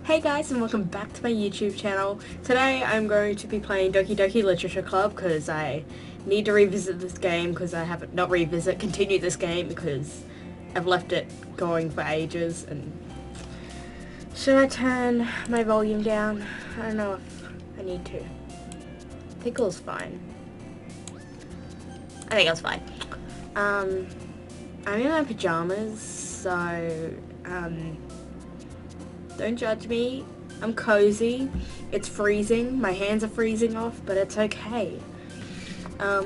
Hey guys, and welcome back to my YouTube channel. Today I'm going to be playing Doki Doki Literature Club because I need to revisit this game because I haven't, continue this game because I've left it going for ages. And should I turn my volume down? I don't know if I need to. I think it was fine. I think it was fine. I'm in my pajamas, so don't judge me. I'm cozy. It's freezing. My hands are freezing off, but it's okay. My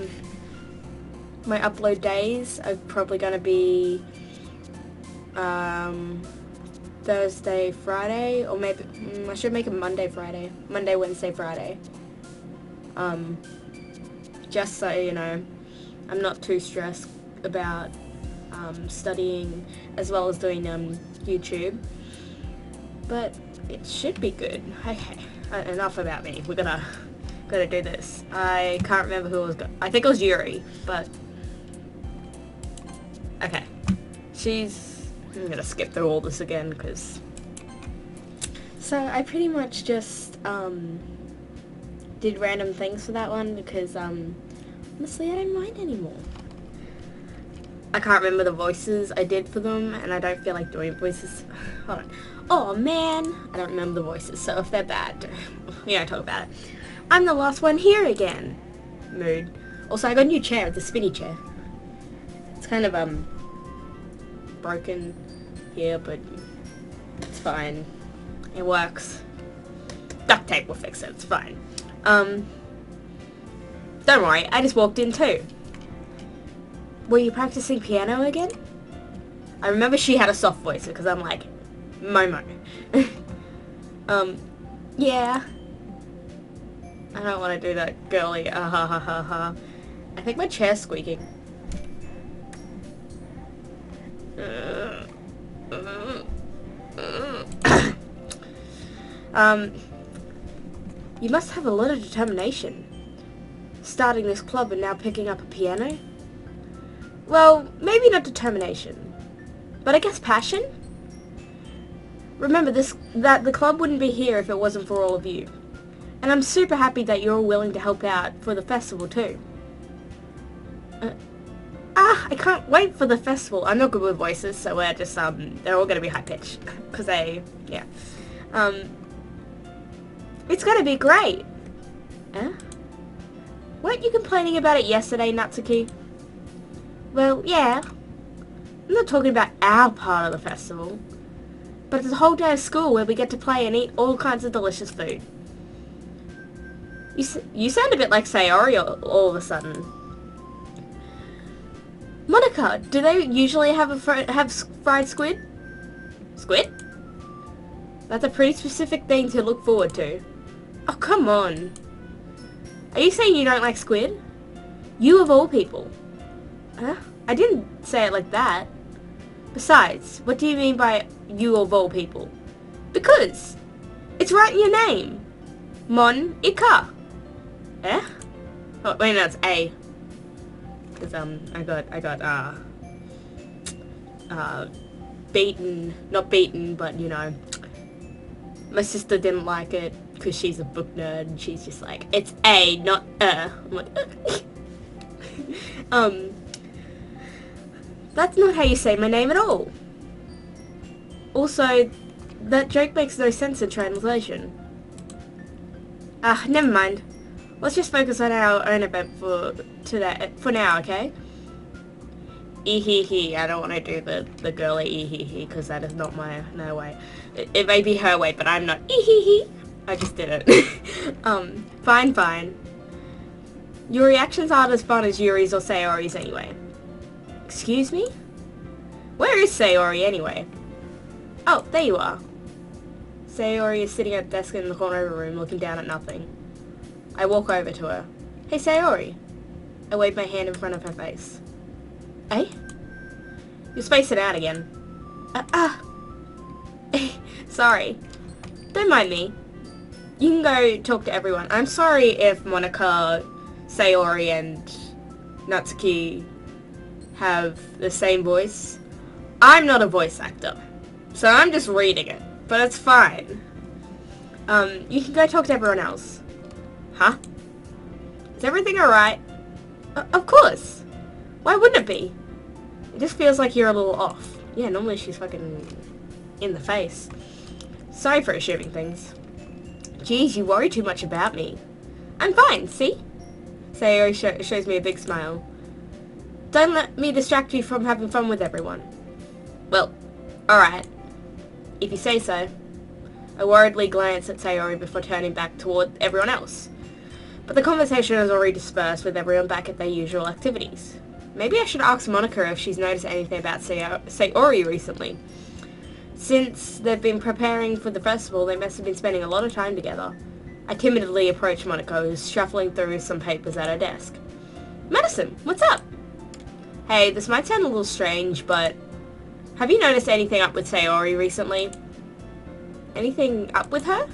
upload days are probably going to be Thursday, Friday, or maybe I should make it Monday, Friday. Monday, Wednesday, Friday. Just so you know, I'm not too stressed about studying as well as doing YouTube. But it should be good. Okay, enough about me. We're gonna do this. I can't remember who it was. I think it was Yuri, but okay. I'm gonna skip through all this again because. So I pretty much just did random things for that one because honestly I don't mind anymore. I can't remember the voices I did for them, and I don't feel like doing voices. Hold on. Oh man, I don't remember the voices, so if they're bad, we don't talk about it. I'm the last one here again. Mood. Also, I got a new chair. It's a spinny chair. It's kind of broken here, but it's fine. It works. Duct tape will fix it. It's fine. Don't worry. I just walked in too. Were you practicing piano again? I remember she had a soft voice because I'm like, Momo. Yeah. I don't want to do that girly, ha ha ha ha. I think my chair's squeaking. You must have a lot of determination. Starting this club and now picking up a piano? Well, maybe not determination, but I guess passion? Remember that the club wouldn't be here if it wasn't for all of you. And I'm super happy that you're all willing to help out for the festival too. I can't wait for the festival. I'm not good with voices, so we're just, they're all gonna be high-pitched. Because yeah. It's gonna be great. Weren't you complaining about it yesterday, Natsuki? Well, yeah. I'm not talking about our part of the festival. But it's a whole day of school where we get to play and eat all kinds of delicious food. You sound a bit like Sayori all of a sudden. Monica, do they usually have fried squid? Squid? That's a pretty specific thing to look forward to. Oh, come on. Are you saying you don't like squid? You of all people. Huh? I didn't say it like that. Besides, what do you mean by you of all people? Because it's right in your name. Mon-ika. Eh? Oh, wait, no, it's A. Because, I got, beaten. Not beaten, but, you know. My sister didn't like it because she's a book nerd and she's just like, it's A, not I'm like, that's not how you say my name at all. Also, that joke makes no sense in translation. Never mind. Let's just focus on our own event for now, okay? Ee-hee-hee. I don't want to do the girly ee-hee-hee because that is not no way. It may be her way, but I'm not ee-hee-hee. I just did it. Fine. Your reactions aren't as fun as Yuri's or Sayori's anyway. Excuse me? Where is Sayori anyway? Oh, there you are. Sayori is sitting at a desk in the corner of the room looking down at nothing. I walk over to her. Hey Sayori. I wave my hand in front of her face. Eh? You're spacing out again. Sorry. Don't mind me. You can go talk to everyone. I'm sorry if Monica, Sayori, and Natsuki have the same voice. I'm not a voice actor, so I'm just reading it, but it's fine. You can go talk to everyone else. Huh? Is everything alright? Of course. Why wouldn't it be? It just feels like you're a little off. Yeah, normally she's fucking in the face. Sorry for assuming things. Geez, you worry too much about me. I'm fine, see? Sayori shows me a big smile. Don't let me distract you from having fun with everyone. Well, alright. If you say so. I worriedly glance at Sayori before turning back toward everyone else. But the conversation has already dispersed with everyone back at their usual activities. Maybe I should ask Monica if she's noticed anything about Sayori recently. Since they've been preparing for the festival, they must have been spending a lot of time together. I timidly approach Monica, who's shuffling through some papers at her desk. Madison, what's up? Hey, this might sound a little strange, but have you noticed anything up with Sayori recently? Anything up with her?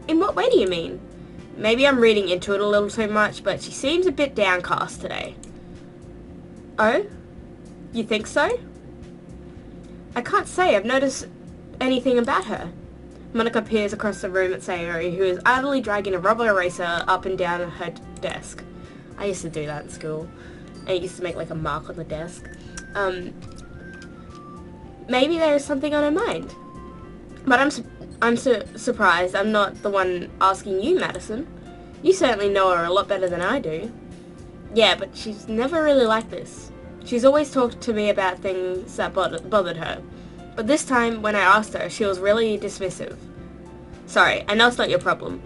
In what way do you mean? Maybe I'm reading into it a little too much, but she seems a bit downcast today. Oh? You think so? I can't say I've noticed anything about her. Monica peers across the room at Sayori, who is idly dragging a rubber eraser up and down her desk. I used to do that in school. And it used to make like a mark on the desk. Maybe there is something on her mind. But I'm surprised I'm not the one asking you, Madison. You certainly know her a lot better than I do. Yeah, but she's never really like this. She's always talked to me about things that bothered her. But this time, when I asked her, she was really dismissive. Sorry, I know it's not your problem.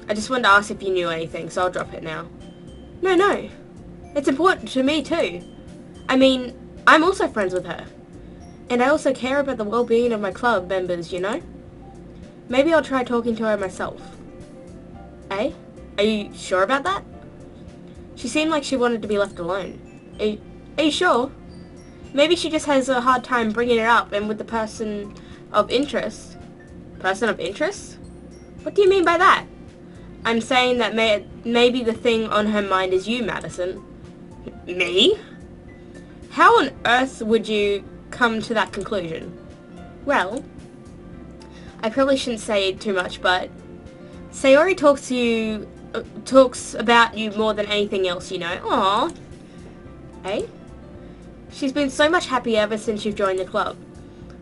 I just wanted to ask if you knew anything, so I'll drop it now. No. It's important to me too. I mean, I'm also friends with her. And I also care about the well-being of my club members, you know? Maybe I'll try talking to her myself. Eh? Are you sure about that? She seemed like she wanted to be left alone. Are you sure? Maybe she just has a hard time bringing it up and with the person of interest. Person of interest? What do you mean by that? I'm saying that maybe the thing on her mind is you, Madison. Me? How on earth would you come to that conclusion? Well, I probably shouldn't say too much, but Sayori talks about you more than anything else, you know. Aww. Eh? She's been so much happier ever since you've joined the club.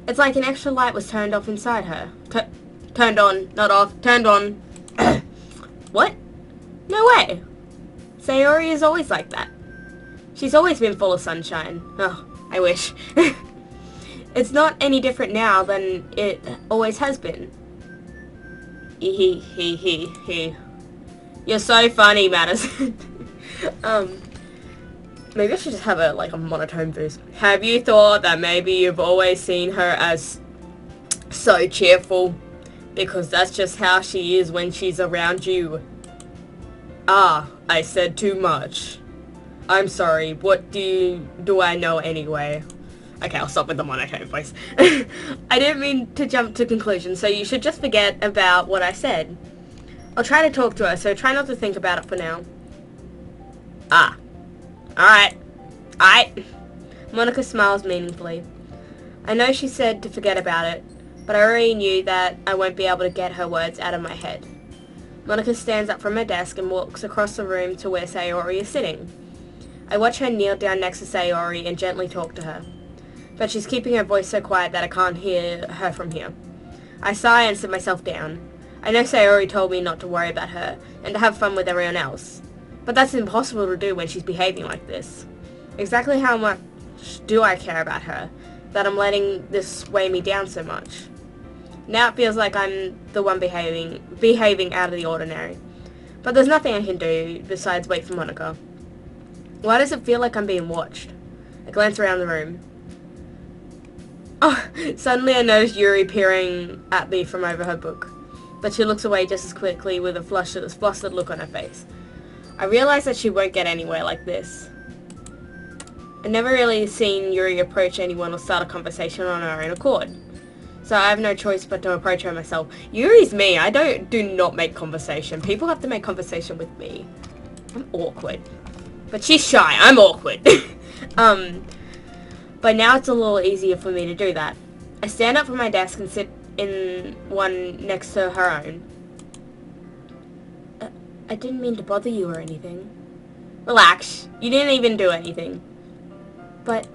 It's like an extra light was turned off inside her. Turned on, not off. Turned on. What? No way. Sayori is always like that. She's always been full of sunshine. Oh, I wish. It's not any different now than it always has been. He. You're so funny, Madison. Maybe I should just have a monotone voice. Have you thought that maybe you've always seen her as so cheerful? Because that's just how she is when she's around you. Ah, I said too much. I'm sorry, what do I know anyway? Okay, I'll stop with the monotone voice. I didn't mean to jump to conclusions, so you should just forget about what I said. I'll try to talk to her, so try not to think about it for now. Ah. Alright. Monica smiles meaningfully. I know she said to forget about it, but I already knew that I won't be able to get her words out of my head. Monica stands up from her desk and walks across the room to where Sayori is sitting. I watch her kneel down next to Sayori and gently talk to her. But she's keeping her voice so quiet that I can't hear her from here. I sigh and sit myself down. I know Sayori told me not to worry about her and to have fun with everyone else. But that's impossible to do when she's behaving like this. Exactly how much do I care about her that I'm letting this weigh me down so much? Now it feels like I'm the one behaving out of the ordinary. But there's nothing I can do besides wait for Monica. Why does it feel like I'm being watched? I glance around the room. Oh, suddenly I notice Yuri peering at me from over her book. But she looks away just as quickly with a flustered look on her face. I realize that she won't get anywhere like this. I've never really seen Yuri approach anyone or start a conversation on her own accord. So I have no choice but to approach her myself. Yuri's me. I do not make conversation. People have to make conversation with me. I'm awkward. But she's shy. I'm awkward. But now it's a little easier for me to do that. I stand up from my desk and sit in one next to her own. I didn't mean to bother you or anything. Relax. You didn't even do anything. But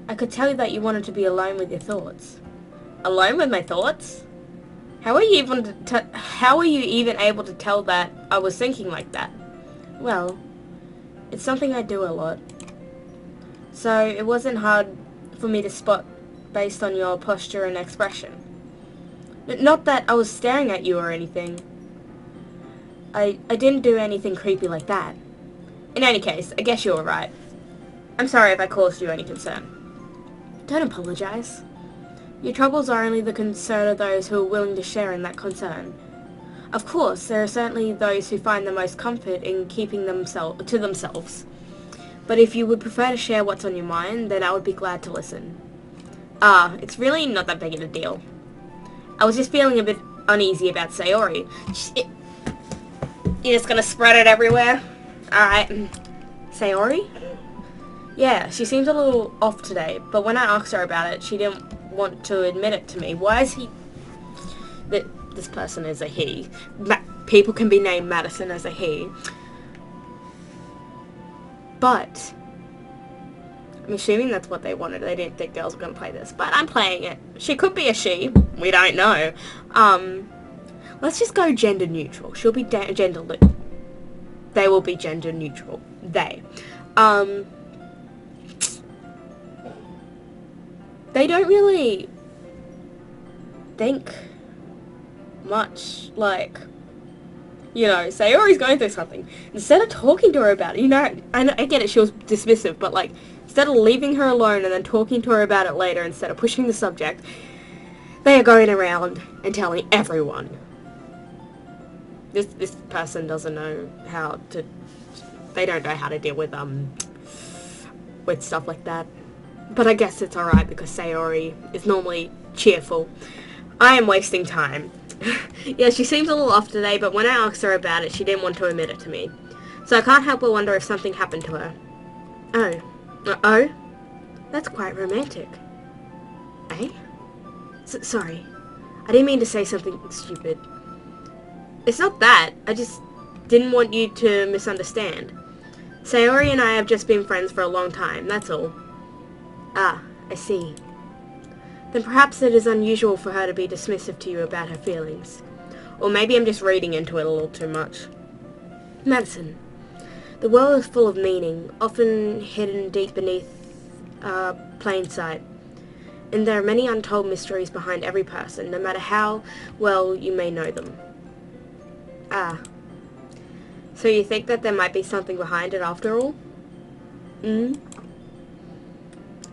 I could tell you that you wanted to be alone with your thoughts. Alone with my thoughts? How are you even able to tell that I was thinking like that? Well, it's something I do a lot. So it wasn't hard for me to spot based on your posture and expression. Not that I was staring at you or anything. I didn't do anything creepy like that. In any case, I guess you were right. I'm sorry if I caused you any concern. Don't apologize. Your troubles are only the concern of those who are willing to share in that concern. Of course, there are certainly those who find the most comfort in keeping to themselves. But if you would prefer to share what's on your mind, then I would be glad to listen. It's really not that big of a deal. I was just feeling a bit uneasy about Sayori. You're just gonna spread it everywhere? Alright. Sayori? Yeah, she seems a little off today, but when I asked her about it, she didn't want to admit it to me. Why is he... This person is a he. People can be named Madison as a he. But I'm assuming that's what they wanted. They didn't think girls were going to play this. But I'm playing it. She could be a she. We don't know. Let's just go gender neutral. She'll be gender... They will be gender neutral. They. They don't really think much, like, you know, Sayori's going through something. Instead of talking to her about it, you know, I get it, she was dismissive, but, like, instead of leaving her alone and then talking to her about it later, instead of pushing the subject, they are going around and telling everyone. This person doesn't know how to, they don't know how to deal with stuff like that. But I guess it's alright because Sayori is normally cheerful. I am wasting time. Yeah, she seems a little off today, but when I asked her about it, she didn't want to admit it to me. So I can't help but wonder if something happened to her. Oh. Oh? That's quite romantic. Eh? Sorry. I didn't mean to say something stupid. It's not that. I just didn't want you to misunderstand. Sayori and I have just been friends for a long time, that's all. Ah, I see. Then perhaps it is unusual for her to be dismissive to you about her feelings. Or maybe I'm just reading into it a little too much. Madison, the world is full of meaning, often hidden deep beneath plain sight. And there are many untold mysteries behind every person, no matter how well you may know them. Ah. So you think that there might be something behind it after all?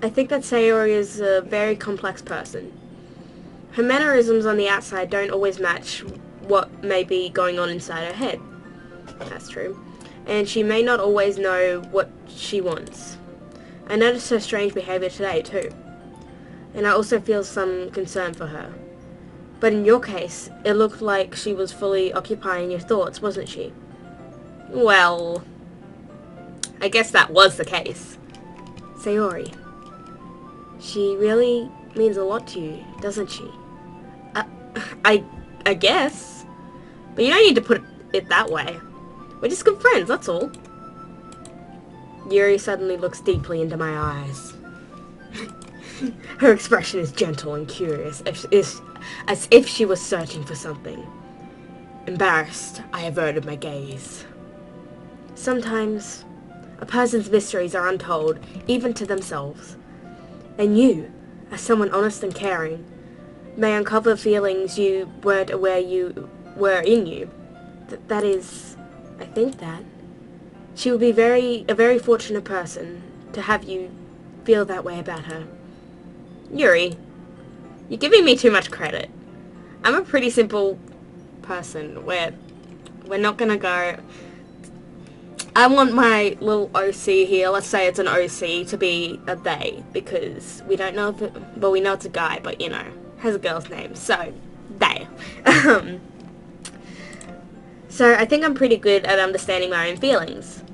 I think that Sayori is a very complex person. Her mannerisms on the outside don't always match what may be going on inside her head. That's true. And she may not always know what she wants. I noticed her strange behavior today, too. And I also feel some concern for her. But in your case, it looked like she was fully occupying your thoughts, wasn't she? Well, I guess that was the case. Sayori. She really means a lot to you, doesn't she? I guess. But you don't need to put it that way. We're just good friends, that's all. Yuri suddenly looks deeply into my eyes. Her expression is gentle and curious, as if she was searching for something. Embarrassed, I averted my gaze. Sometimes, a person's mysteries are untold, even to themselves. And you, as someone honest and caring, may uncover feelings you weren't aware you were in you. That is, I think that. She would be a very fortunate person to have you feel that way about her. Yuri, you're giving me too much credit. I'm a pretty simple person. We're not gonna go... I want my little OC here, let's say it's an OC, to be a they, because we don't know if it, well, we know it's a guy, but, you know, has a girl's name, so, they. So, I think I'm pretty good at understanding my own feelings.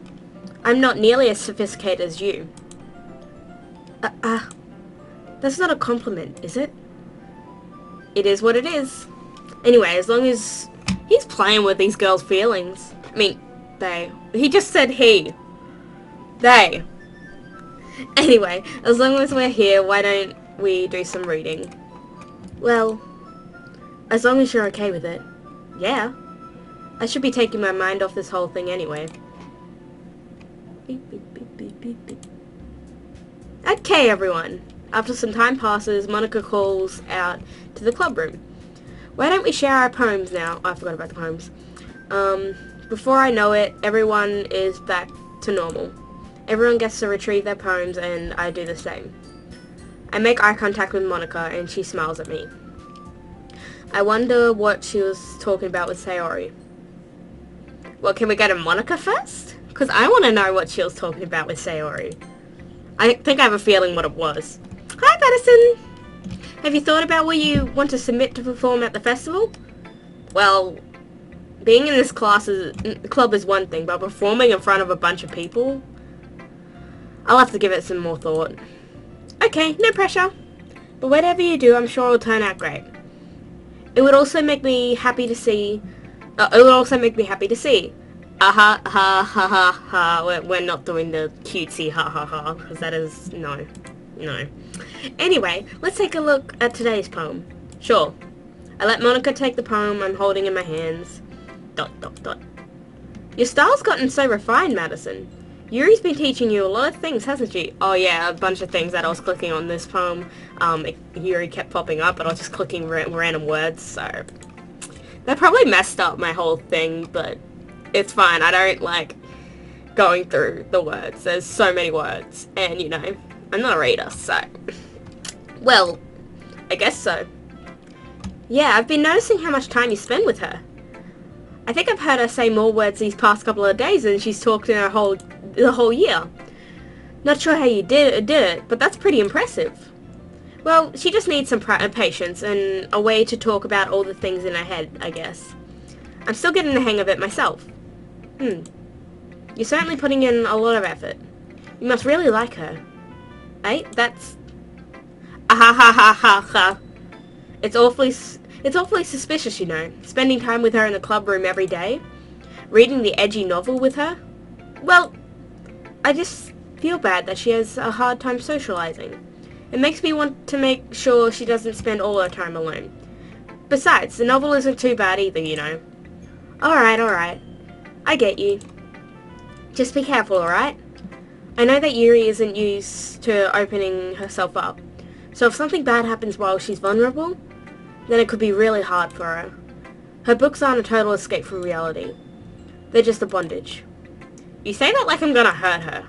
I'm not nearly as sophisticated as you. That's not a compliment, is it? It is what it is. Anyway, as long as He's playing with these girls' feelings. I mean, they. He just said he. They. Anyway, as long as we're here, why don't we do some reading? Well, as long as you're okay with it. Yeah. I should be taking my mind off this whole thing anyway. Beep, beep, beep, beep, beep, beep. Okay, everyone. After some time passes, Monica calls out to the club room. Why don't we share our poems now? Oh, I forgot about the poems. Before I know it, everyone is back to normal. Everyone gets to retrieve their poems, and I do the same. I make eye contact with Monica, and she smiles at me. I wonder what she was talking about with Sayori. Well, can we go to Monica first? Because I want to know what she was talking about with Sayori. I think I have a feeling what it was. Hi, Madison! Have you thought about what you want to submit to perform at the festival? Well, being in this club is one thing, but performing in front of a bunch of people? I'll have to give it some more thought. Okay, no pressure. But whatever you do, I'm sure it'll turn out great. It would also make me happy to see. Ha ha ha ha. We're not doing the cutesy ha ha ha, because that is no. Anyway, let's take a look at today's poem. Sure. I let Monica take the poem I'm holding in my hands. ... Your style's gotten so refined, Madison. Yuri's been teaching you a lot of things, hasn't she? Oh yeah, a bunch of things that I was clicking on this poem. Yuri kept popping up, but I was just clicking random words, so... That probably messed up my whole thing, but it's fine. I don't like going through the words. There's so many words, and you know, I'm not a reader, so... Well, I guess so. Yeah, I've been noticing how much time you spend with her. I think I've heard her say more words these past couple of days than she's talked in the whole year. Not sure how you did it, but that's pretty impressive. Well, she just needs some patience and a way to talk about all the things in her head, I guess. I'm still getting the hang of it myself. You're certainly putting in a lot of effort. You must really like her. Eh? That's... Ah ha ha ha ha ha. It's awfully suspicious, you know. Spending time with her in the club room every day. Reading the edgy novel with her. Well, I just feel bad that she has a hard time socializing. It makes me want to make sure she doesn't spend all her time alone. Besides, the novel isn't too bad either, you know. Alright. I get you. Just be careful, alright? I know that Yuri isn't used to opening herself up. So if something bad happens while she's vulnerable, then it could be really hard for her. Her books aren't a total escape from reality. They're just a bondage. You say that like I'm gonna hurt her.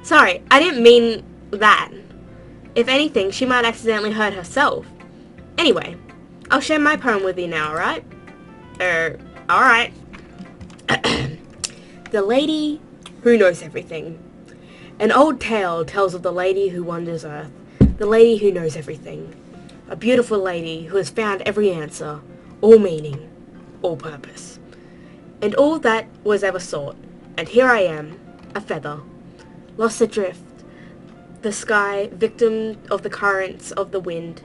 Sorry, I didn't mean that. If anything, she might accidentally hurt herself. Anyway, I'll share my poem with you now, alright? Alright. The Lady Who Knows Everything. An old tale tells of the lady who wanders earth. The lady who knows everything. A beautiful lady who has found every answer, all meaning, all purpose. And all that was ever sought. And here I am, a feather, lost adrift, the sky, victim of the currents of the wind.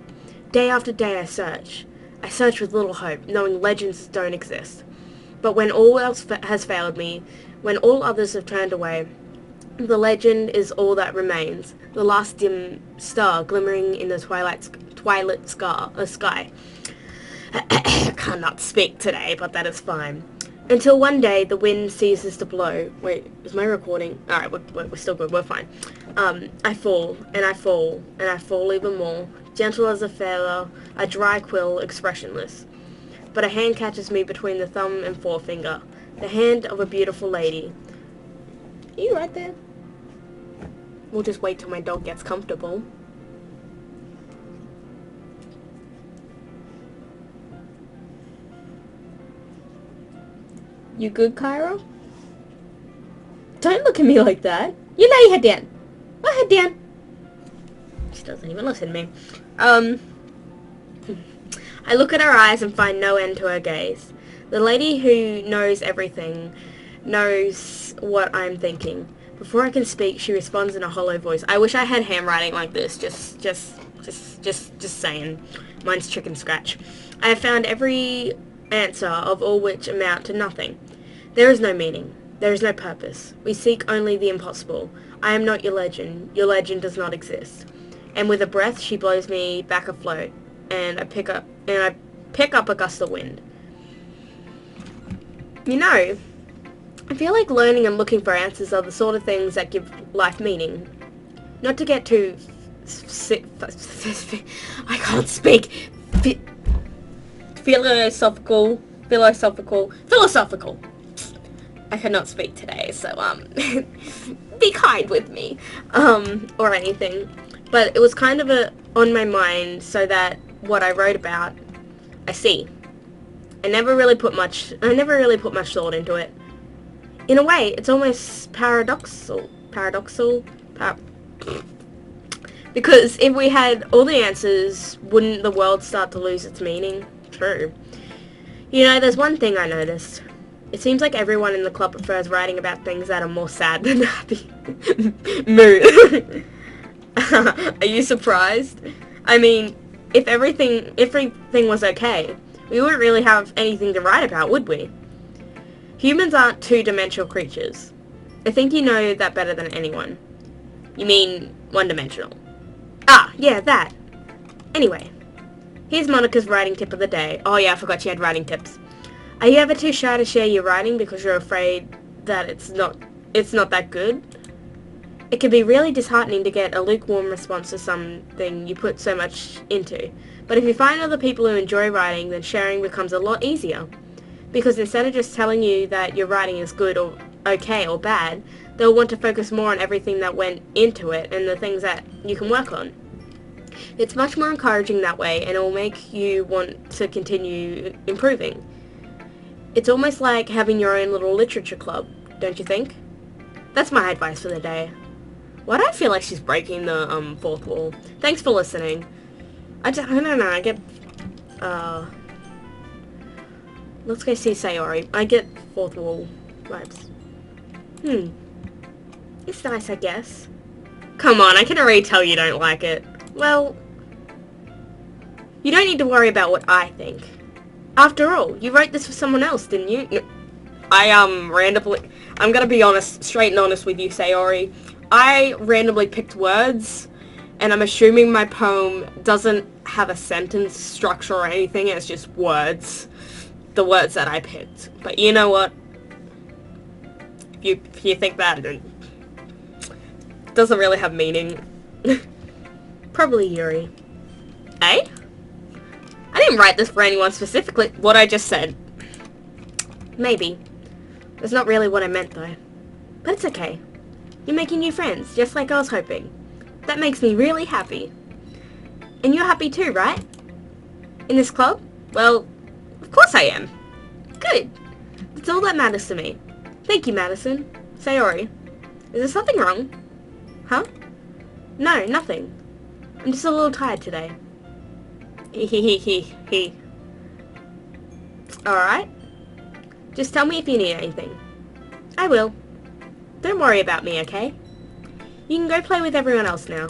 Day after day I search with little hope, knowing legends don't exist. But when all else has failed me, when all others have turned away, the legend is all that remains, the last dim star glimmering in the twilight sky. I cannot speak today, but that is fine. Until one day the wind ceases to blow. Wait, is my recording? Alright, we're still good, we're fine. I fall, and I fall, and I fall even more, gentle as a feather, a dry quill, expressionless. But a hand catches me between the thumb and forefinger, the hand of a beautiful lady. Are you right there? We'll just wait till my dog gets comfortable. You good, Kyra? Don't look at me like that. You lay your head down. Lay your head down. She doesn't even listen to me. I look at her eyes and find no end to her gaze. The lady who knows everything knows what I'm thinking. Before I can speak, she responds in a hollow voice. I wish I had handwriting like this. Just saying. Mine's chicken scratch. I have found every answer of all which amount to nothing. There is no meaning. There is no purpose. We seek only the impossible. I am not your legend. Your legend does not exist. And with a breath, she blows me back afloat, and I pick up a gust of wind. You know, I feel like learning and looking for answers are the sort of things that give life meaning. Not to get too I can't speak. Philosophical. I cannot speak today, so be kind with me, or anything. But it was kind of on my mind, so that what I wrote about, I see. I never really put much thought into it. In a way, it's almost paradoxical. Because if we had all the answers, wouldn't the world start to lose its meaning? True. You know, there's one thing I noticed. It seems like everyone in the club prefers writing about things that are more sad than happy. Mood. Are you surprised? I mean, if everything was okay, we wouldn't really have anything to write about, would we? Humans aren't two-dimensional creatures. I think you know that better than anyone. You mean one-dimensional. Ah, yeah, that. Anyway, here's Monica's writing tip of the day. Oh yeah, I forgot she had writing tips. Are you ever too shy to share your writing because you're afraid that it's not that good? It can be really disheartening to get a lukewarm response to something you put so much into. But if you find other people who enjoy writing, then sharing becomes a lot easier. Because instead of just telling you that your writing is good or okay or bad, they'll want to focus more on everything that went into it and the things that you can work on. It's much more encouraging that way, and it will make you want to continue improving. It's almost like having your own little literature club, don't you think? That's my advice for the day. Why do I feel like she's breaking the fourth wall? Thanks for listening. I don't know, I get... Let's go see Sayori. I get fourth wall vibes. It's nice, I guess. Come on, I can already tell you don't like it. Well, you don't need to worry about what I think. After all, you wrote this for someone else, didn't you? No, randomly... I'm gonna be honest, straight and honest with you, Sayori. I randomly picked words, and I'm assuming my poem doesn't have a sentence structure or anything, it's just words. The words that I picked. But you know what? If you think that, it doesn't really have meaning. Probably Yuri. Eh? I didn't write this for anyone specifically. What I just said. Maybe. That's not really what I meant, though. But it's okay. You're making new friends, just like I was hoping. That makes me really happy. And you're happy too, right? In this club? Well, of course I am. Good. That's all that matters to me. Thank you, Madison. Sayori. Is there something wrong? Huh? No, nothing. I'm just a little tired today. He. Alright. Just tell me if you need anything. I will. Don't worry about me, okay? You can go play with everyone else now.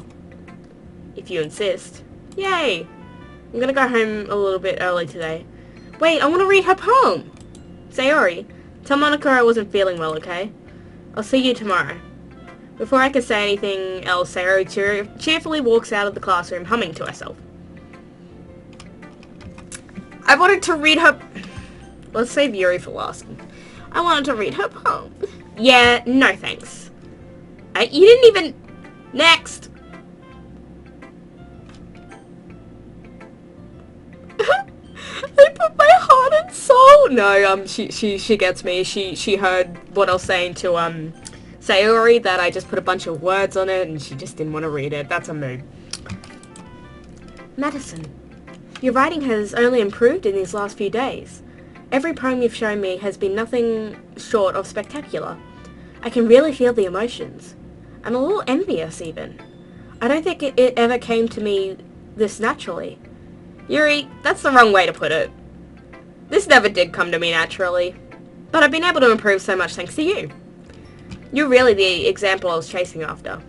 If you insist. Yay! I'm gonna go home a little bit early today. Wait, I want to read her poem! Sayori, tell Monica I wasn't feeling well, okay? I'll see you tomorrow. Before I could say anything else, Sayori cheerfully walks out of the classroom, humming to herself. I wanted to read her... Let's save Yuri for last. I wanted to read her poem. Yeah, no thanks. You didn't even... Next! I put my heart and soul. No, she gets me. She heard what I was saying to Sayori, that I just put a bunch of words on it, and she just didn't want to read it. That's a mood. Madison, your writing has only improved in these last few days. Every poem you've shown me has been nothing short of spectacular. I can really feel the emotions. I'm a little envious, even. I don't think it ever came to me this naturally. Yuri, that's the wrong way to put it. This never did come to me naturally. But I've been able to improve so much thanks to you. You're really the example I was chasing after.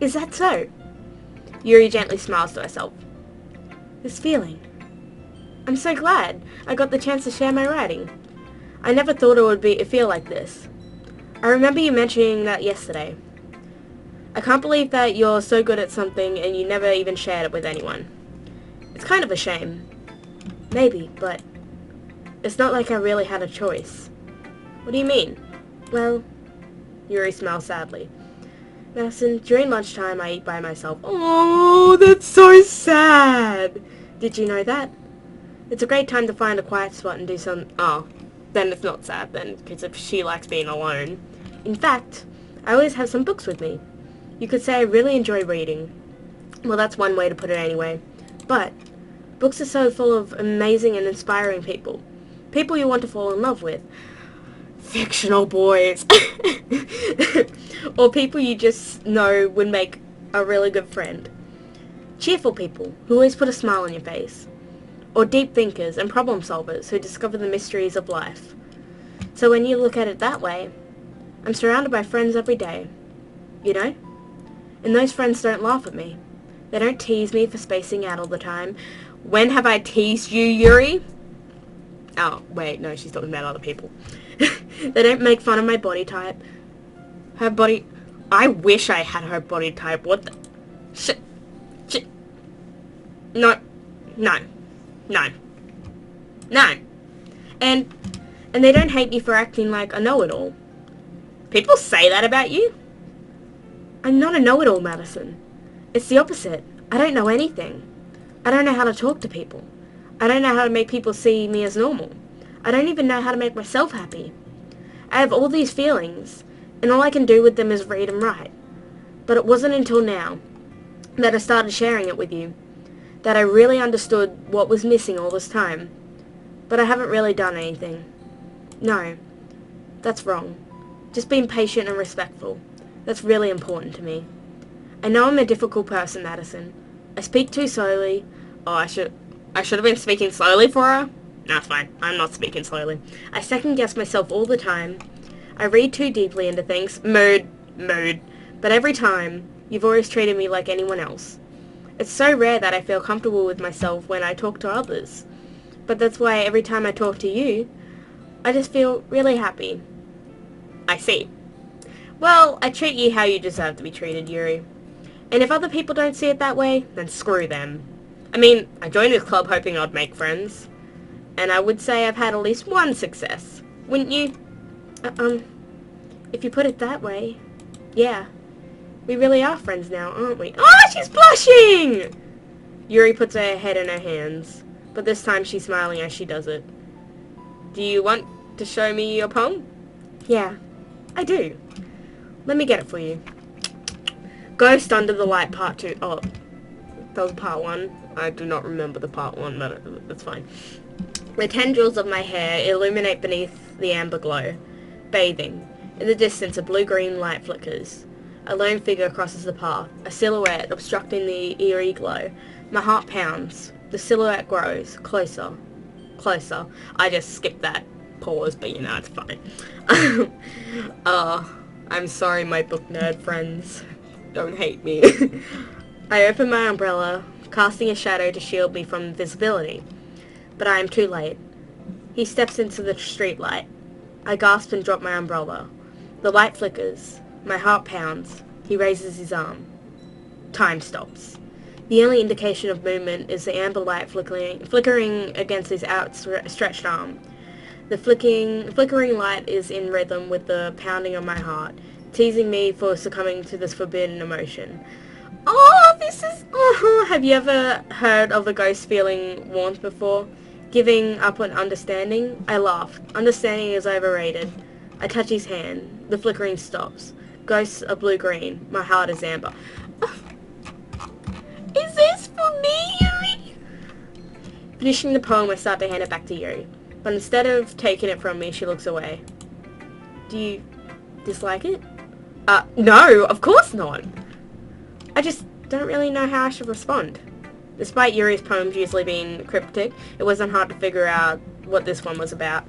Is that so? Yuri gently smiles to herself. This feeling. I'm so glad I got the chance to share my writing. I never thought it would feel like this. I remember you mentioning that yesterday. I can't believe that you're so good at something and you never even shared it with anyone. It's kind of a shame. Maybe, but it's not like I really had a choice. What do you mean? Well, Yuri smiled sadly. Madison, during lunchtime I eat by myself. Oh, that's so sad. Did you know that? It's a great time to find a quiet spot and do some... Oh, then it's not sad then, because if she likes being alone. In fact, I always have some books with me. You could say I really enjoy reading. Well, that's one way to put it anyway. But books are so full of amazing and inspiring people. People you want to fall in love with. Fictional boys. Or people you just know would make a really good friend. Cheerful people who always put a smile on your face. Or deep thinkers and problem solvers who discover the mysteries of life. So when you look at it that way, I'm surrounded by friends every day. You know? And those friends don't laugh at me. They don't tease me for spacing out all the time. When have I teased you, Yuri? Oh, wait, no, she's talking about other people. They don't make fun of my body type. Her body... I wish I had her body type. What the... Shit. No. No. No. No. And they don't hate me for acting like a know-it-all. People say that about you? I'm not a know-it-all, Madison. It's the opposite. I don't know anything. I don't know how to talk to people. I don't know how to make people see me as normal. I don't even know how to make myself happy. I have all these feelings, and all I can do with them is read and write. But it wasn't until now that I started sharing it with you that I really understood what was missing all this time. But I haven't really done anything. No, that's wrong. Just being patient and respectful. That's really important to me. I know I'm a difficult person, Madison. I speak too slowly. Oh, I should have been speaking slowly for her. No, it's fine. I'm not speaking slowly. I second guess myself all the time. I read too deeply into things. Mood. But every time, you've always treated me like anyone else. It's so rare that I feel comfortable with myself when I talk to others. But that's why every time I talk to you, I just feel really happy. I see. Well, I treat you how you deserve to be treated, Yuri. And if other people don't see it that way, then screw them. I mean, I joined this club hoping I'd make friends. And I would say I've had at least one success. Wouldn't you? If you put it that way, yeah. We really are friends now, aren't we? Oh, she's blushing! Yuri puts her head in her hands, but this time she's smiling as she does it. Do you want to show me your poem? Yeah, I do. Let me get it for you. Ghost Under the Light Part 2. Oh, that was Part 1. I do not remember the Part 1, but it's fine. The tendrils of my hair illuminate beneath the amber glow. Bathing. In the distance, a blue-green light flickers. A lone figure crosses the path, a silhouette obstructing the eerie glow. My heart pounds. The silhouette grows. Closer. Closer. I just skipped that pause, but you know, it's fine. I'm sorry, my book nerd friends. Don't hate me. I open my umbrella, casting a shadow to shield me from visibility. But I am too late. He steps into the streetlight. I gasp and drop my umbrella. The light flickers. My heart pounds. He raises his arm. Time stops. The only indication of movement is the amber light flickering against his outstretched arm. The flickering light is in rhythm with the pounding of my heart, teasing me for succumbing to this forbidden emotion. Oh, this is... Oh, have you ever heard of a ghost feeling warmth before? Giving up on understanding? I laugh. Understanding is overrated. I touch his hand. The flickering stops. Ghosts are blue-green. My heart is amber. Is this for me, Yuri? Finishing the poem, I start to hand it back to Yuri. But instead of taking it from me, she looks away. Do you dislike it? No, of course not. I just don't really know how I should respond. Despite Yuri's poems usually being cryptic, it wasn't hard to figure out what this one was about.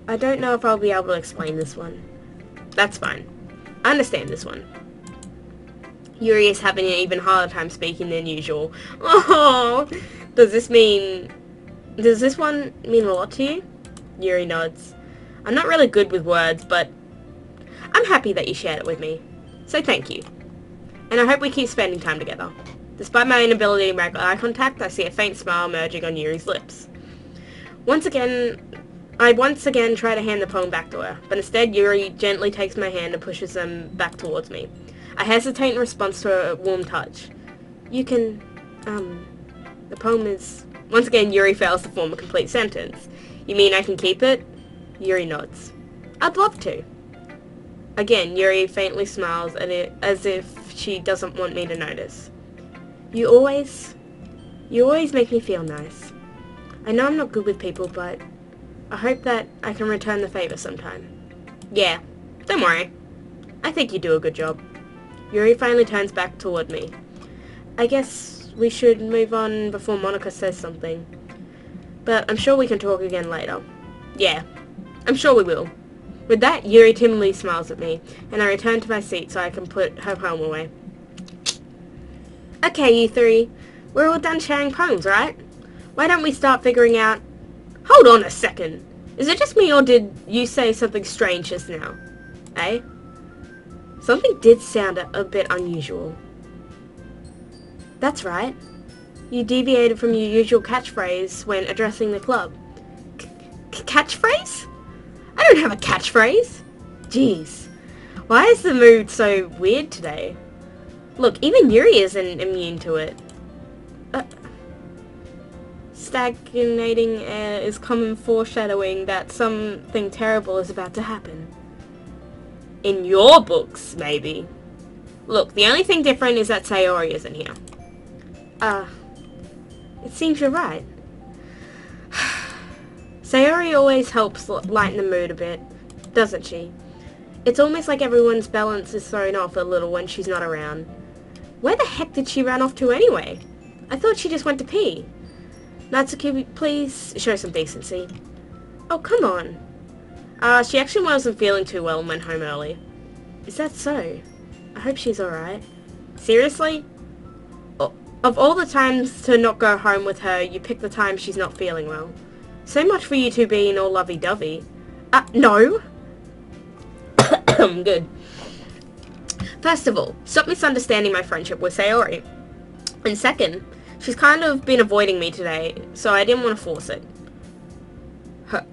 I don't know if I'll be able to explain this one. That's fine. I understand this one. Yuri is having an even harder time speaking than usual. Oh, does this mean Does this one mean a lot to you? Yuri nods. I'm not really good with words, but I'm happy that you shared it with me. So thank you. And I hope we keep spending time together. Despite my inability to make eye contact, I see a faint smile emerging on Yuri's lips. I once again try to hand the poem back to her, but instead Yuri gently takes my hand and pushes them back towards me. I hesitate in response to her warm touch. You can, the poem is... Once again, Yuri fails to form a complete sentence. You mean I can keep it? Yuri nods. I'd love to. Again, Yuri faintly smiles at it as if she doesn't want me to notice. You always make me feel nice. I know I'm not good with people, but I hope that I can return the favor sometime. Yeah, don't worry. I think you do a good job. Yuri finally turns back toward me. I guess we should move on before Monica says something. But I'm sure we can talk again later. Yeah, I'm sure we will. With that, Yuri timidly smiles at me, and I return to my seat so I can put her poem away. Okay, you three. We're all done sharing poems, right? Why don't we start figuring out... Hold on a second. Is it just me, or did you say something strange just now? Eh? Something did sound a bit unusual. That's right. You deviated from your usual catchphrase when addressing the club. Catchphrase? I don't have a catchphrase. Jeez. Why is the mood so weird today? Look, even Yuri isn't immune to it. Stagnating air is common foreshadowing that something terrible is about to happen. In your books, maybe. Look, the only thing different is that Sayori isn't here. It seems you're right. Sayori always helps lighten the mood a bit, doesn't she? It's almost like everyone's balance is thrown off a little when she's not around. Where the heck did she run off to anyway? I thought she just went to pee. Natsuki, please show some decency. Oh, come on. She actually wasn't feeling too well and went home early. Is that so? I hope she's alright. Seriously? Of all the times to not go home with her, you pick the time she's not feeling well. So much for you two being all lovey-dovey. No. Good. First of all, stop misunderstanding my friendship with Sayori. And second, she's kind of been avoiding me today, so I didn't want to force it. I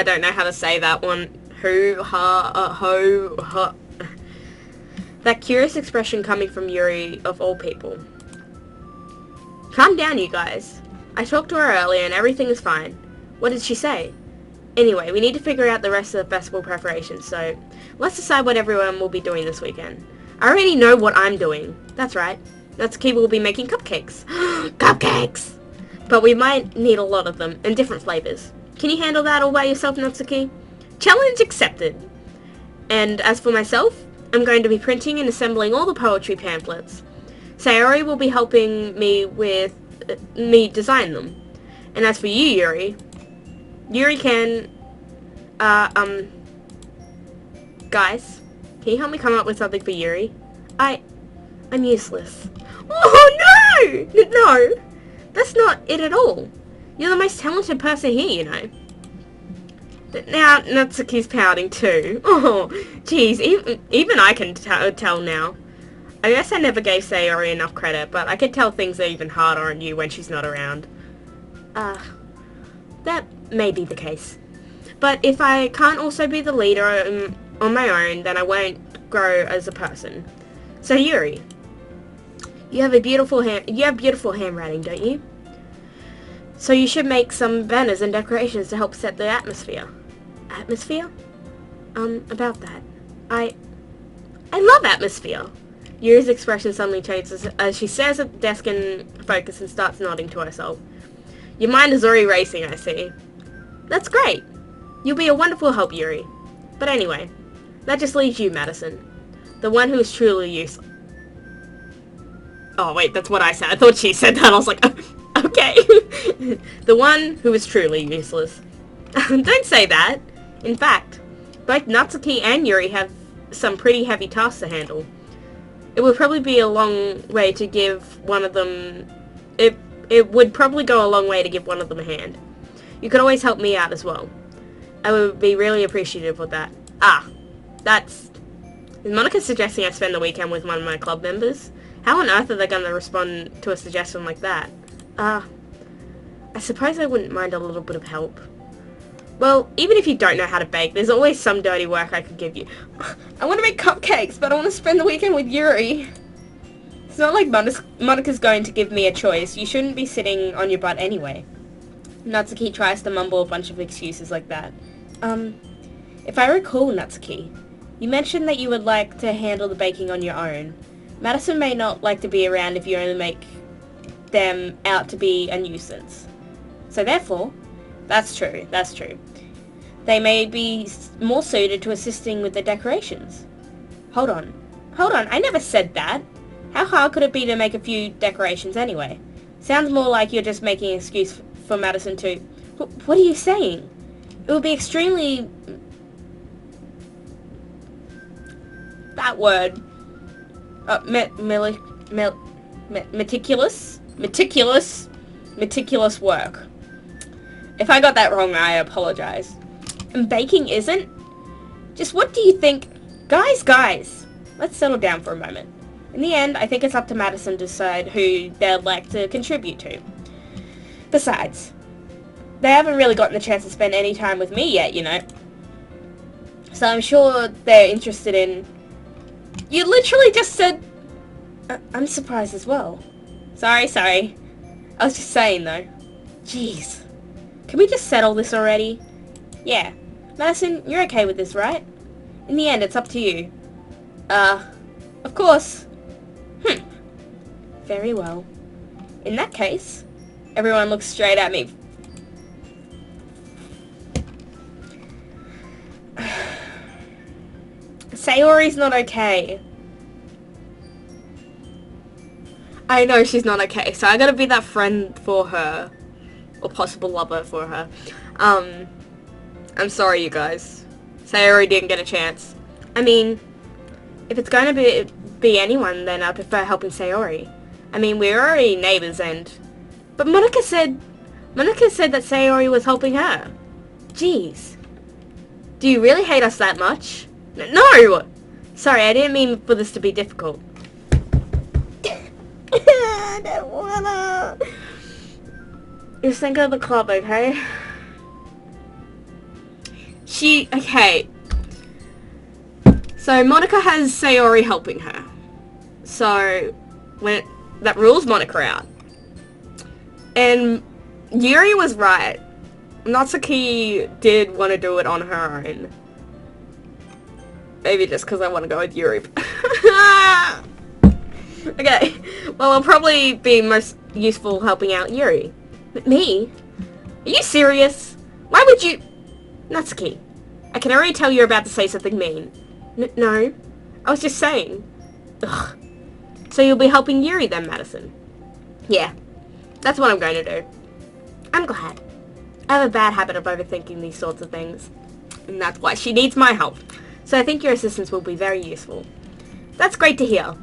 don't know how to say that one. That curious expression coming from Yuri, of all people. Calm down, you guys. I talked to her earlier and everything is fine. What did she say? Anyway, we need to figure out the rest of the festival preparations, so let's decide what everyone will be doing this weekend. I already know what I'm doing. That's right. Natsuki will be making cupcakes. Cupcakes! But we might need a lot of them, and different flavors. Can you handle that all by yourself, Natsuki? Challenge accepted. And as for myself, I'm going to be printing and assembling all the poetry pamphlets. Sayori will be helping me with me design them. And as for you, Yuri can, guys, can you help me come up with something for Yuri? I'm useless. Oh, no! No, that's not it at all. You're the most talented person here, you know. Now, Natsuki's pouting too. Oh, jeez, even I can tell now. I guess I never gave Sayori enough credit, but I could tell things are even harder on you when she's not around. That may be the case. But if I can't also be the leader on my own, then I won't grow as a person. So Yuri, you have beautiful handwriting, don't you? So you should make some banners and decorations to help set the atmosphere. Atmosphere? About that. I love atmosphere. Yuri's expression suddenly changes as she stares at the desk in focus and starts nodding to herself. Your mind is already racing, I see. That's great. You'll be a wonderful help, Yuri. But anyway, that just leaves you, Madison. The one who is truly useless. Oh, wait, that's what I said. I thought she said that. I was like, okay. The one who is truly useless. Don't say that. In fact, both Natsuki and Yuri have some pretty heavy tasks to handle. It would probably be a long way to give one of them... it would probably go a long way to give one of them a hand. You could always help me out as well. I would be really appreciative of that. Is Monica suggesting I spend the weekend with one of my club members? How on earth are they going to respond to a suggestion like that? I suppose I wouldn't mind a little bit of help. Well, even if you don't know how to bake, there's always some dirty work I could give you. I want to make cupcakes, but I want to spend the weekend with Yuri. It's not like Monica's going to give me a choice. You shouldn't be sitting on your butt anyway. Natsuki tries to mumble a bunch of excuses like that. If I recall, Natsuki, you mentioned that you would like to handle the baking on your own. Madison may not like to be around if you only make them out to be a nuisance. So therefore, that's true. They may be more suited to assisting with the decorations. Hold on, I never said that. How hard could it be to make a few decorations anyway? Sounds more like you're just making an excuse for Madison to... What are you saying? It would be extremely... That word. Meticulous work. If I got that wrong, I apologize. And baking isn't? Just what do you think? Guys, let's settle down for a moment. In the end, I think it's up to Madison to decide who they'd like to contribute to. Besides, they haven't really gotten the chance to spend any time with me yet, you know. So I'm sure they're interested in... You literally just said... I'm surprised as well. Sorry. I was just saying, though. Jeez. Can we just settle this already? Yeah. Madison, you're okay with this, right? In the end, it's up to you. Of course. Very well. In that case, everyone looks straight at me. Sayori's not okay. I know she's not okay, so I gotta be that friend for her. Or possible lover for her. I'm sorry, you guys. Sayori didn't get a chance. I mean, if it's going to be anyone, then I prefer helping Sayori. I mean, we're already neighbors and... But Monica said that Sayori was helping her. Jeez. Do you really hate us that much? No! Sorry, I didn't mean for this to be difficult. I don't wanna... Just think of the club, okay? Okay. So, Monica has Sayori helping her. So, that rules Monica out. And Yuri was right. Natsuki did want to do it on her own. Maybe just because I want to go with Yuri. Okay. Well, I'll probably be most useful helping out Yuri. But me? Are you serious? Why would you... Natsuki, I can already tell you're about to say something mean. No. I was just saying. Ugh. So you'll be helping Yuri then, Madison? Yeah. That's what I'm going to do. I'm glad. I have a bad habit of overthinking these sorts of things. And that's why she needs my help. So I think your assistance will be very useful. That's great to hear.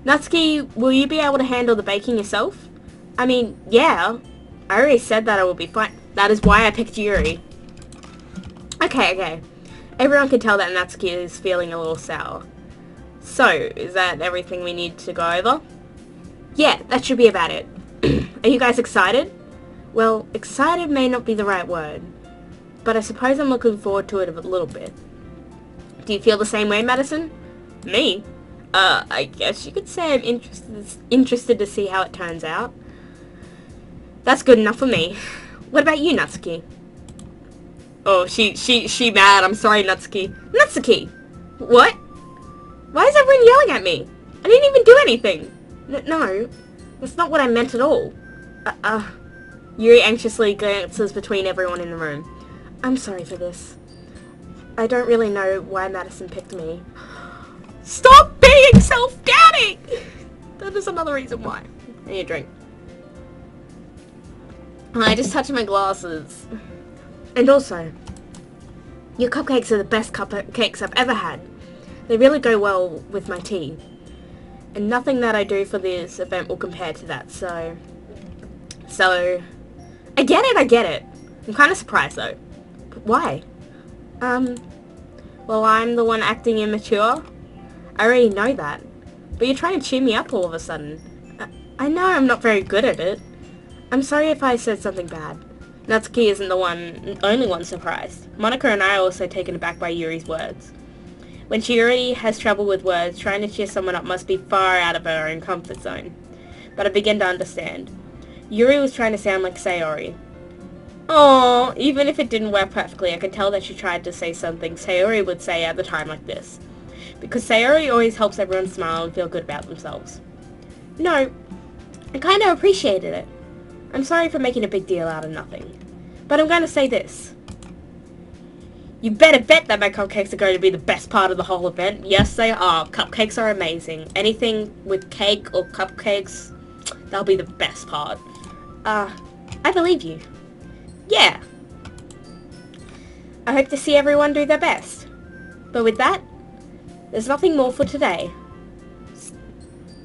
Natsuki, will you be able to handle the baking yourself? I mean, yeah. I already said that I will be fine. That is why I picked Yuri. Okay. Everyone can tell that Natsuki is feeling a little sour. So, is that everything we need to go over? Yeah, that should be about it. Are you guys excited? Well, excited may not be the right word, but I suppose I'm looking forward to it a little bit. Do you feel the same way, Madison? Me? I guess you could say I'm interested to see how it turns out. That's good enough for me. What about you, Natsuki? Oh, she mad. I'm sorry, Natsuki. Natsuki! What? Why is everyone yelling at me? I didn't even do anything. No, that's not what I meant at all. Yuri anxiously glances between everyone in the room. I'm sorry for this. I don't really know why Madison picked me. Stop being self-doubting! That is another reason why. I need a drink. I just touched my glasses. And also, your cupcakes are the best cupcakes I've ever had. They really go well with my tea. And nothing that I do for this event will compare to that, so So, I get it. I'm kind of surprised though. But why? Well, I'm the one acting immature. I already know that. But you're trying to cheer me up all of a sudden. I know I'm not very good at it. I'm sorry if I said something bad. Natsuki isn't the only one surprised. Monica and I are also taken aback by Yuri's words. When she already has trouble with words, trying to cheer someone up must be far out of her own comfort zone. But I begin to understand. Yuri was trying to sound like Sayori. Oh, even if it didn't work perfectly, I could tell that she tried to say something Sayori would say at a time like this. Because Sayori always helps everyone smile and feel good about themselves. No, I kind of appreciated it. I'm sorry for making a big deal out of nothing. But I'm going to say this. You better bet that my cupcakes are going to be the best part of the whole event. Yes, they are. Cupcakes are amazing. Anything with cake or cupcakes, that'll be the best part. I believe you. Yeah. I hope to see everyone do their best. But with that, there's nothing more for today.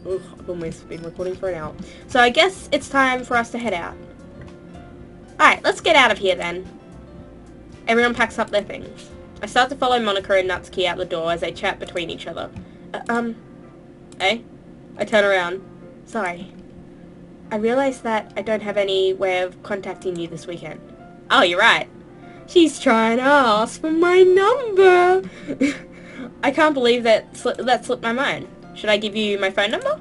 Ugh, I've almost been recording for an hour. So I guess it's time for us to head out. Alright, let's get out of here then. Everyone packs up their things. I start to follow Monica and Natsuki out the door as they chat between each other. Eh? I turn around. Sorry. I realize that I don't have any way of contacting you this weekend. Oh, you're right. She's trying to ask for my number. I can't believe that slipped my mind. Should I give you my phone number?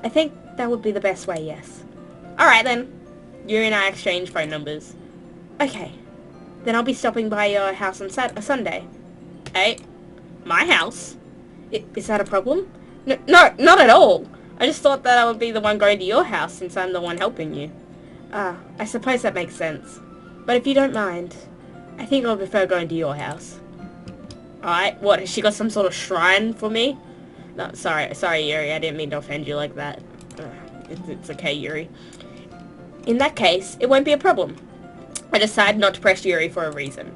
I think that would be the best way, yes. Alright then. You and I exchange phone numbers. Okay. Then I'll be stopping by your house on Sunday. Hey? My house? Is that a problem? No, not at all. I just thought that I would be the one going to your house since I'm the one helping you. I suppose that makes sense. But if you don't mind, I think I'll prefer going to your house. Alright, what, has she got some sort of shrine for me? No, sorry Yuri, I didn't mean to offend you like that. It's okay, Yuri. In that case, it won't be a problem. I decide not to press Yuri for a reason.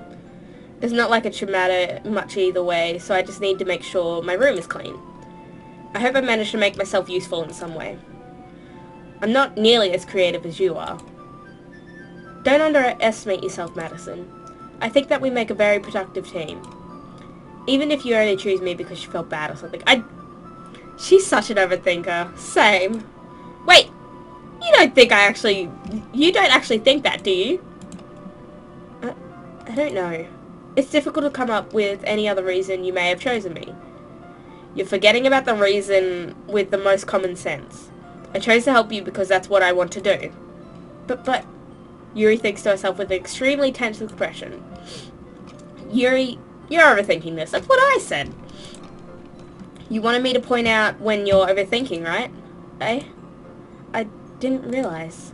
It's not like it should matter much either way, so I just need to make sure my room is clean. I hope I manage to make myself useful in some way. I'm not nearly as creative as you are. Don't underestimate yourself, Madison. I think that we make a very productive team. Even if you only choose me because you felt bad or something. She's such an overthinker. Same. Wait! You don't actually think that, do you? I don't know. It's difficult to come up with any other reason you may have chosen me. You're forgetting about the reason with the most common sense. I chose to help you because that's what I want to do. But, Yuri thinks to herself with an extremely tense expression. Yuri, you're overthinking this. That's what I said. You wanted me to point out when you're overthinking, right? Eh? I didn't realize.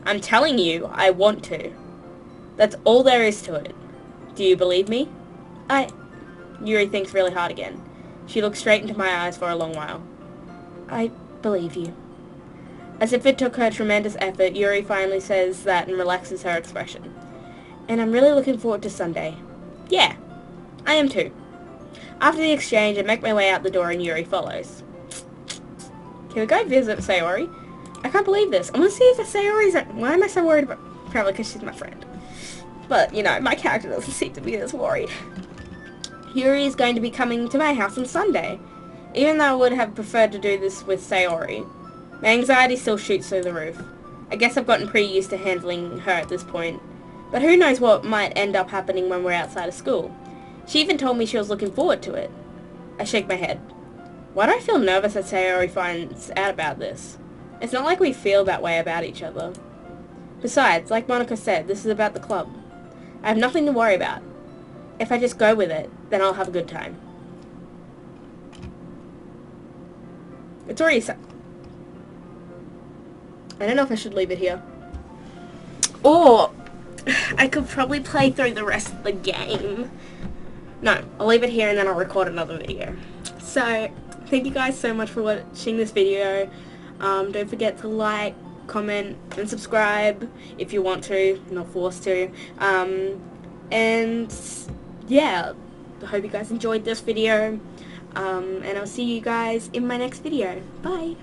I'm telling you, I want to. That's all there is to it. Do you believe me? Yuri thinks really hard again. She looks straight into my eyes for a long while. I believe you. As if it took her tremendous effort, Yuri finally says that and relaxes her expression. And I'm really looking forward to Sunday. Yeah, I am too. After the exchange, I make my way out the door and Yuri follows. Can we go visit Sayori? I can't believe this. I want to see if the Sayori's... Why am I so worried about... Probably because she's my friend. But, you know, my character doesn't seem to be as worried. Yuri is going to be coming to my house on Sunday. Even though I would have preferred to do this with Sayori, my anxiety still shoots through the roof. I guess I've gotten pretty used to handling her at this point. But who knows what might end up happening when we're outside of school. She even told me she was looking forward to it. I shake my head. Why do I feel nervous that Sayori finds out about this? It's not like we feel that way about each other. Besides, like Monica said, this is about the club. I have nothing to worry about. If I just go with it, then I'll have a good time. It's already set. I don't know if I should leave it here. Or I could probably play through the rest of the game. No, I'll leave it here and then I'll record another video. So, thank you guys so much for watching this video. Don't forget to like, comment, and subscribe if you want to, not forced to. And yeah, I hope you guys enjoyed this video. And I'll see you guys in my next video. Bye!